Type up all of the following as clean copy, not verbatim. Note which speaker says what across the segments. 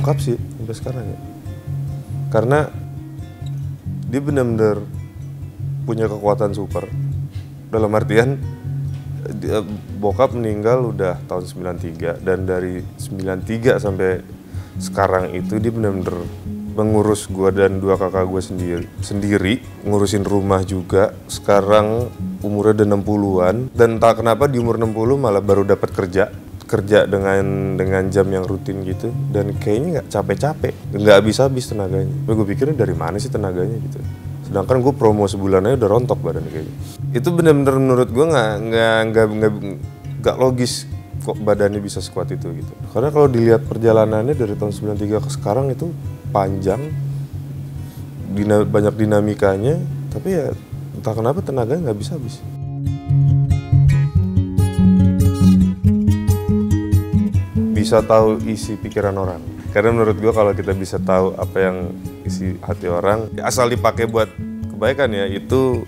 Speaker 1: bokap sih sampai sekarang ya. Karena dia benar-benar punya kekuatan super. Dalam artian bokap meninggal udah tahun 93 dan dari 93 sampai sekarang itu dia benar-benar mengurus gue dan dua kakak gue sendiri, ngurusin rumah juga. Sekarang umurnya udah 60-an dan entah kenapa di umur 60 malah baru dapat kerja dengan jam yang rutin gitu dan kayaknya nggak capek-capek, nggak habis-habis tenaganya. Gue pikirnya dari mana sih tenaganya gitu. Sedangkan gue promo sebulan aja udah rontok badan kayaknya. Itu benar-benar menurut gue nggak logis kok badannya bisa sekuat itu gitu. Karena kalau dilihat perjalanannya dari tahun 93 ke sekarang itu panjang, banyak dinamikanya, tapi ya entah kenapa tenaganya nggak bisa habis. Bisa tahu isi pikiran orang. Karena menurut gue kalau kita bisa tahu apa yang isi hati orang, asal dipakai buat kebaikan ya, itu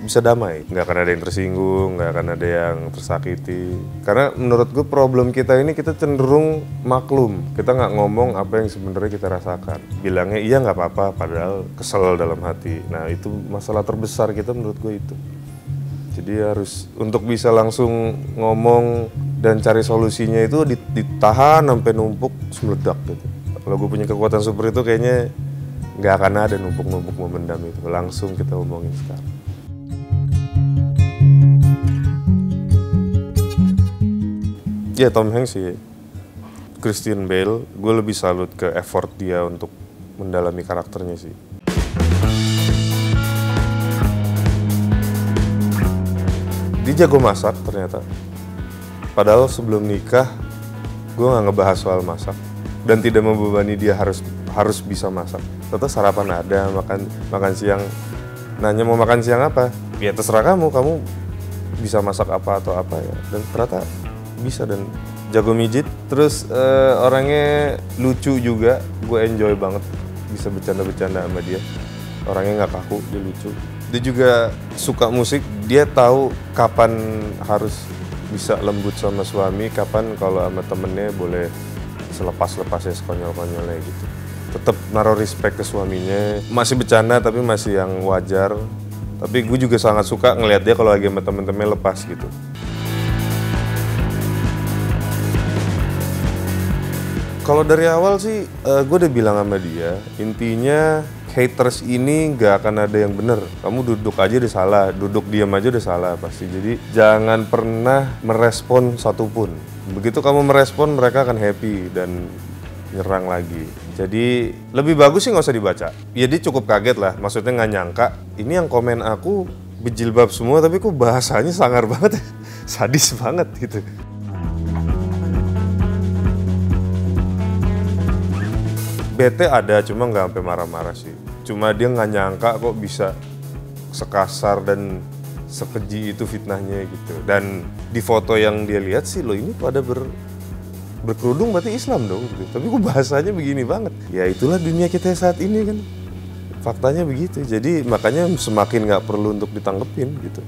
Speaker 1: bisa damai. Nggak akan ada yang tersinggung, nggak akan ada yang tersakiti. Karena menurut gue problem kita ini, kita cenderung maklum. Kita nggak ngomong apa yang sebenarnya kita rasakan. Bilangnya iya nggak apa-apa, padahal kesel dalam hati. Nah itu masalah terbesar kita menurut gue itu. Jadi harus untuk bisa langsung ngomong dan cari solusinya itu ditahan sampai numpuk meledak gitu. Kalau gue punya kekuatan super itu kayaknya nggak akan ada numpuk-numpuk memendam itu. Langsung kita omongin sekarang. Ya Tom Hanks sih. Christian Bale, gue lebih salut ke effort dia untuk mendalami karakternya sih. Dia jago masak ternyata. Padahal sebelum nikah gue nggak ngebahas soal masak dan tidak membebani dia harus bisa masak. Ternyata sarapan ada, makan siang. Nanya mau makan siang apa? Ya terserah kamu bisa masak apa atau apa ya. Dan ternyata bisa dan jago mijit. Terus orangnya lucu juga, gue enjoy banget bisa bercanda-bercanda sama dia. Orangnya nggak kaku, dia lucu. Dia juga suka musik, dia tahu kapan harus bisa lembut sama suami, kapan kalau sama temennya boleh selepas-lepasnya sekonyol-konyolnya gitu. Tetap naruh respect ke suaminya, masih bercanda tapi masih yang wajar. Tapi gue juga sangat suka ngelihat dia kalau lagi sama temen-temennya lepas gitu. Kalau dari awal sih, gue udah bilang sama dia, intinya haters ini gak akan ada yang bener. Kamu duduk aja udah salah, duduk diam aja udah salah pasti. Jadi jangan pernah merespon satupun. Begitu kamu merespon, mereka akan happy dan nyerang lagi. Jadi lebih bagus sih gak usah dibaca. Ya dia cukup kaget lah, maksudnya gak nyangka. Ini yang komen aku berjilbab semua, tapi kok bahasanya sangar banget, sadis banget gitu. Bete ada, cuma nggak sampai marah-marah sih. Cuma dia nggak nyangka kok bisa sekasar dan sekeji itu fitnahnya gitu. Dan di foto yang dia lihat sih, loh ini pada berkerudung berarti Islam dong gitu. Tapi kok bahasanya begini banget. Ya itulah dunia kita saat ini kan. Faktanya begitu. Jadi makanya semakin nggak perlu untuk ditanggepin gitu.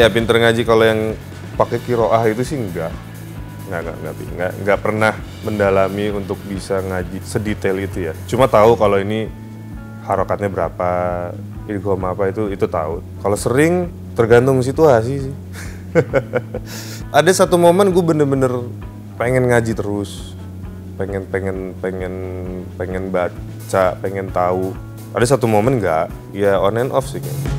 Speaker 1: Pinter ngaji kalau yang pakai kiroah itu sih nggak pernah mendalami untuk bisa ngaji sedetail itu ya. Cuma tahu kalau ini harokatnya berapa, idgham apa itu tahu. Kalau sering tergantung situasi sih. Ada satu momen gue bener-bener pengen ngaji terus, pengen baca, pengen tahu. Ada satu momen nggak, ya on and off sih kayaknya.